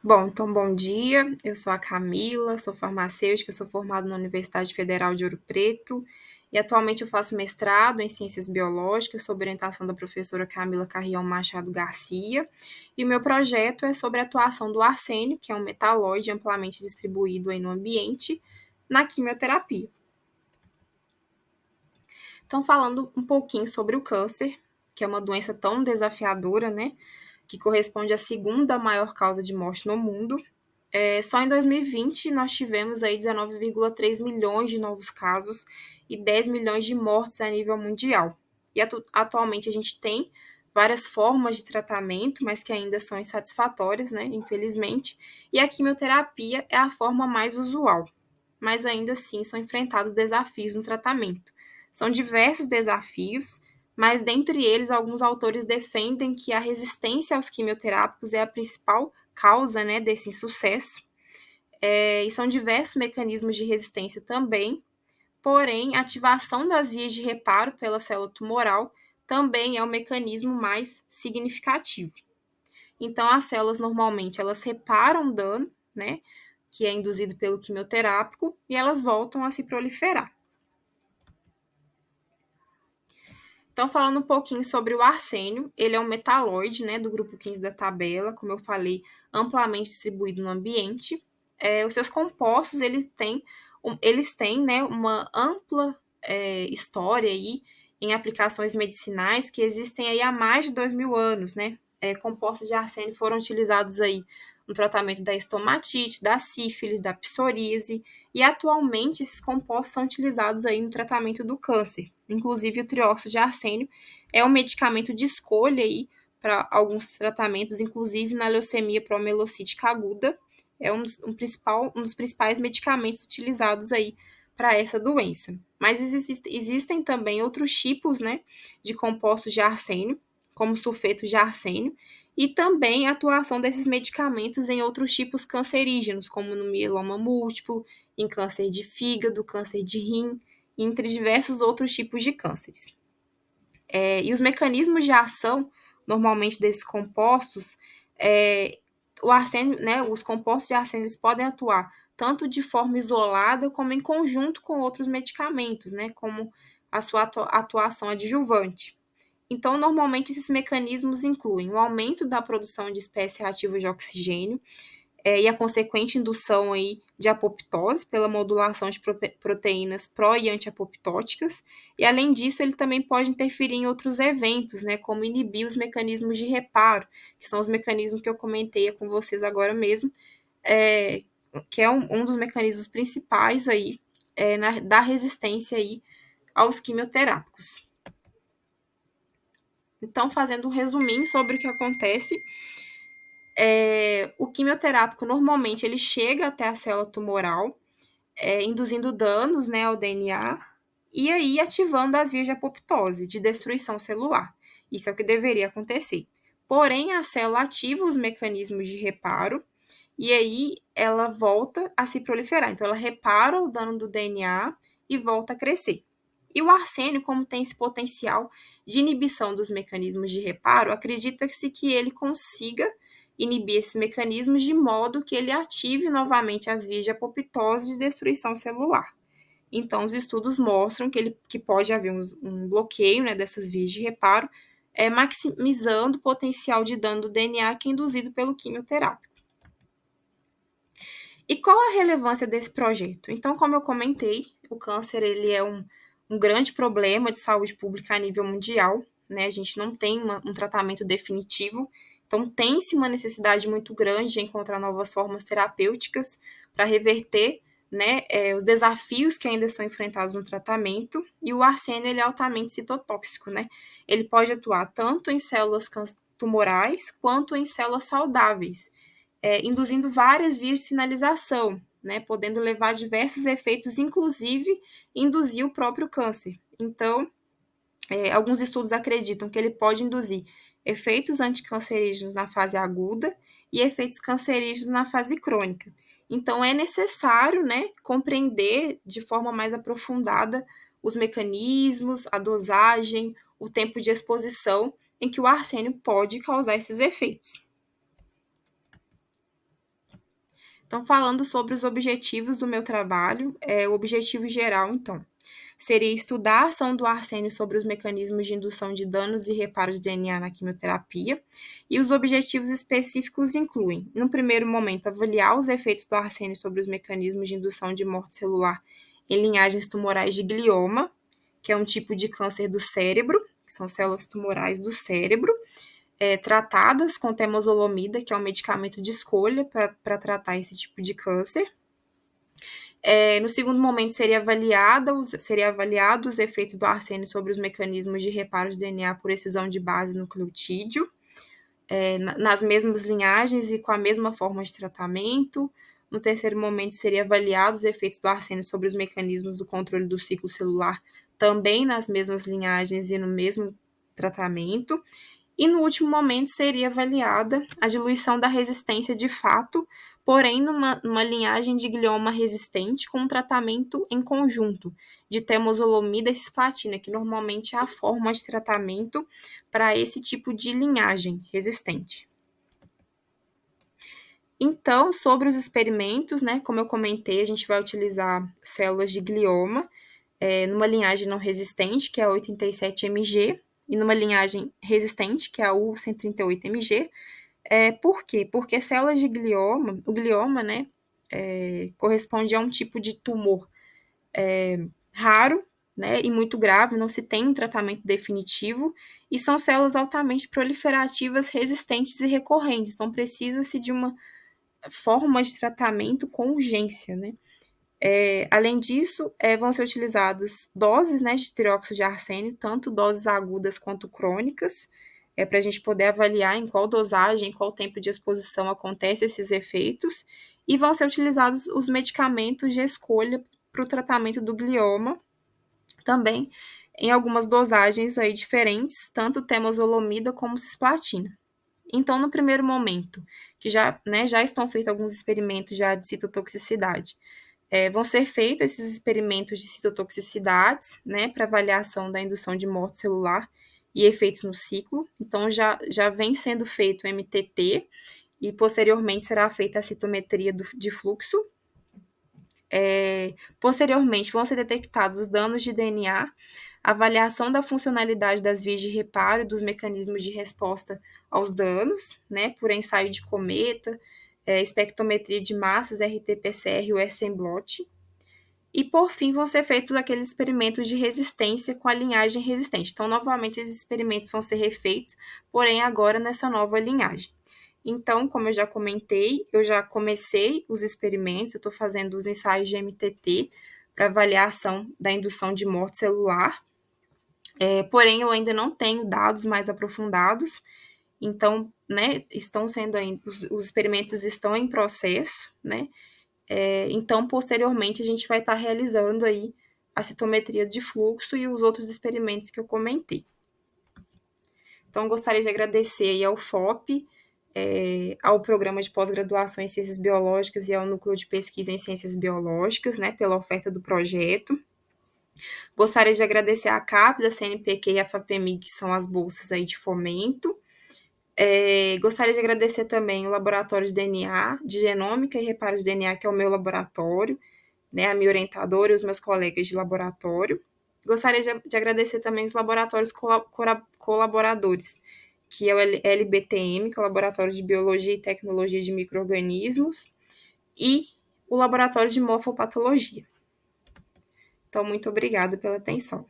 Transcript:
Bom, então bom dia. Eu sou a Camila, sou farmacêutica, sou formada na Universidade Federal de Ouro Preto e atualmente eu faço mestrado em Ciências Biológicas sob orientação da professora Camila Carrião Machado Garcia. E o meu projeto é sobre a atuação do arsênio, que é um metalóide amplamente distribuído aí no ambiente, na quimioterapia. Então, falando um pouquinho sobre o câncer, que é uma doença tão desafiadora, né? Que corresponde à segunda maior causa de morte no mundo. Só em 2020 nós tivemos aí 19,3 milhões de novos casos e 10 milhões de mortes a nível mundial. E atualmente a gente tem várias formas de tratamento, mas que ainda são insatisfatórias, né, infelizmente, e a quimioterapia é a forma mais usual, mas ainda assim são enfrentados desafios no tratamento. São diversos desafios, mas dentre eles alguns autores defendem que a resistência aos quimioterápicos é a principal causa, né, desse insucesso. E são diversos mecanismos de resistência também, porém, a ativação das vias de reparo pela célula tumoral também é o mecanismo mais significativo. Então, as células normalmente elas reparam o dano, né, que é induzido pelo quimioterápico, e elas voltam a se proliferar. Então, falando um pouquinho sobre o arsênio, ele é um metalóide, né, do grupo 15 da tabela, como eu falei, amplamente distribuído no ambiente. Os seus compostos, eles têm né, uma ampla história aí em aplicações medicinais que existem aí há mais de 2.000 anos, né? Compostos de arsênio foram utilizados aí no tratamento da estomatite, da sífilis, da psoríase, e atualmente esses compostos são utilizados aí no tratamento do câncer. Inclusive o trióxido de arsênio é um medicamento de escolha aí para alguns tratamentos, inclusive na leucemia promielocítica aguda, é um dos principais medicamentos utilizados aí para essa doença. Mas existem também outros tipos, né, de compostos de arsênio, como sulfeto de arsênio, e também a atuação desses medicamentos em outros tipos cancerígenos, como no mieloma múltiplo, em câncer de fígado, câncer de rim, entre diversos outros tipos de cânceres. E os mecanismos de ação, normalmente, desses compostos, o arsênio, né, os compostos de arsênio eles podem atuar tanto de forma isolada como em conjunto com outros medicamentos, né, como a sua atuação adjuvante. Então, normalmente, esses mecanismos incluem o aumento da produção de espécies reativas de oxigênio, e a consequente indução aí de apoptose pela modulação de proteínas pró e antiapoptóticas, e além disso ele também pode interferir em outros eventos, né, como inibir os mecanismos de reparo, que são os mecanismos que eu comentei com vocês agora mesmo, que é um dos mecanismos principais aí da resistência aí aos quimioterápicos. Então, fazendo um resuminho sobre o que acontece, o quimioterápico normalmente ele chega até a célula tumoral, induzindo danos, né, ao DNA, e aí ativando as vias de apoptose, de destruição celular. Isso é o que deveria acontecer. Porém, a célula ativa os mecanismos de reparo, e aí ela volta a se proliferar. Então, ela repara o dano do DNA e volta a crescer. E o arsênio, como tem esse potencial de inibição dos mecanismos de reparo, acredita-se que ele consiga inibir esses mecanismos de modo que ele ative novamente as vias de apoptose de destruição celular. Então, os estudos mostram que pode haver um bloqueio, né, dessas vias de reparo, maximizando o potencial de dano do DNA que é induzido pelo quimioterápico. E qual a relevância desse projeto? Então, como eu comentei, o câncer ele é um grande problema de saúde pública a nível mundial, né? A gente não tem um tratamento definitivo, então tem-se uma necessidade muito grande de encontrar novas formas terapêuticas para reverter, né, os desafios que ainda são enfrentados no tratamento, e o arsênio ele é altamente citotóxico, né? Ele pode atuar tanto em células tumorais quanto em células saudáveis, induzindo várias vias de sinalização, né, podendo levar a diversos efeitos, inclusive induzir o próprio câncer. Então, alguns estudos acreditam que ele pode induzir efeitos anticancerígenos na fase aguda e efeitos cancerígenos na fase crônica. Então, é necessário, né, compreender de forma mais aprofundada os mecanismos, a dosagem, o tempo de exposição em que o arsênio pode causar esses efeitos. Então, falando sobre os objetivos do meu trabalho, o objetivo geral, então, seria estudar a ação do arsênio sobre os mecanismos de indução de danos e reparo de DNA na quimioterapia, e os objetivos específicos incluem, no primeiro momento, avaliar os efeitos do arsênio sobre os mecanismos de indução de morte celular em linhagens tumorais de glioma, que é um tipo de câncer do cérebro, que são células tumorais do cérebro, tratadas com temozolomida, que é um medicamento de escolha para tratar esse tipo de câncer. No segundo momento, seria avaliado os efeitos do arsênio sobre os mecanismos de reparo de DNA por excisão de base nucleotídeo, nas mesmas linhagens e com a mesma forma de tratamento. No terceiro momento, seria avaliado os efeitos do arsênio sobre os mecanismos do controle do ciclo celular, também nas mesmas linhagens e no mesmo tratamento. E no último momento seria avaliada a diluição da resistência de fato, porém numa linhagem de glioma resistente com um tratamento em conjunto de temozolomida e cisplatina, que normalmente é a forma de tratamento para esse tipo de linhagem resistente. Então, sobre os experimentos, né, como eu comentei, a gente vai utilizar células de glioma numa linhagem não resistente, que é a 87mg, e numa linhagem resistente, que é a U138mg. Por quê? Porque células de glioma, o glioma, né, corresponde a um tipo de tumor raro, né, e muito grave, não se tem um tratamento definitivo, e são células altamente proliferativas, resistentes e recorrentes, então precisa-se de uma forma de tratamento com urgência, né. Além disso, vão ser utilizadas doses, né, de trióxido de arsênio, tanto doses agudas quanto crônicas, para a gente poder avaliar em qual dosagem, em qual tempo de exposição acontecem esses efeitos, e vão ser utilizados os medicamentos de escolha para o tratamento do glioma, também em algumas dosagens aí diferentes, tanto temozolomida como cisplatina. Então, no primeiro momento, que já estão feitos alguns experimentos já de citotoxicidade, vão ser feitos esses experimentos de citotoxicidades, né, para avaliação da indução de morte celular e efeitos no ciclo. Então, já vem sendo feito o MTT e, posteriormente, será feita a citometria de fluxo. Posteriormente, vão ser detectados os danos de DNA, avaliação da funcionalidade das vias de reparo e dos mecanismos de resposta aos danos, né, por ensaio de cometa, espectrometria de massas, RT-PCR e o Western blot. E, por fim, vão ser feitos aqueles experimentos de resistência com a linhagem resistente. Então, novamente, esses experimentos vão ser refeitos, porém, agora nessa nova linhagem. Então, como eu já comentei, eu já comecei os experimentos, eu estou fazendo os ensaios de MTT para avaliação da indução de morte celular, porém, eu ainda não tenho dados mais aprofundados, então, né, estão sendo ainda, os experimentos estão em processo, né, então, posteriormente, a gente vai estar realizando aí a citometria de fluxo e os outros experimentos que eu comentei. Então, gostaria de agradecer aí ao FOP, ao Programa de Pós-Graduação em Ciências Biológicas e ao Núcleo de Pesquisa em Ciências Biológicas, né, pela oferta do projeto. Gostaria de agradecer à CAPES, a CNPq e a FAPEMIG, que são as bolsas aí de fomento. Gostaria de agradecer também o Laboratório de DNA, de Genômica e Reparo de DNA, que é o meu laboratório, né, a minha orientadora e os meus colegas de laboratório. Gostaria de agradecer também os laboratórios colaboradores, que é o LBTM, que é o Laboratório de Biologia e Tecnologia de Micro-Organismos, e o Laboratório de Morfopatologia. Então, muito obrigada pela atenção.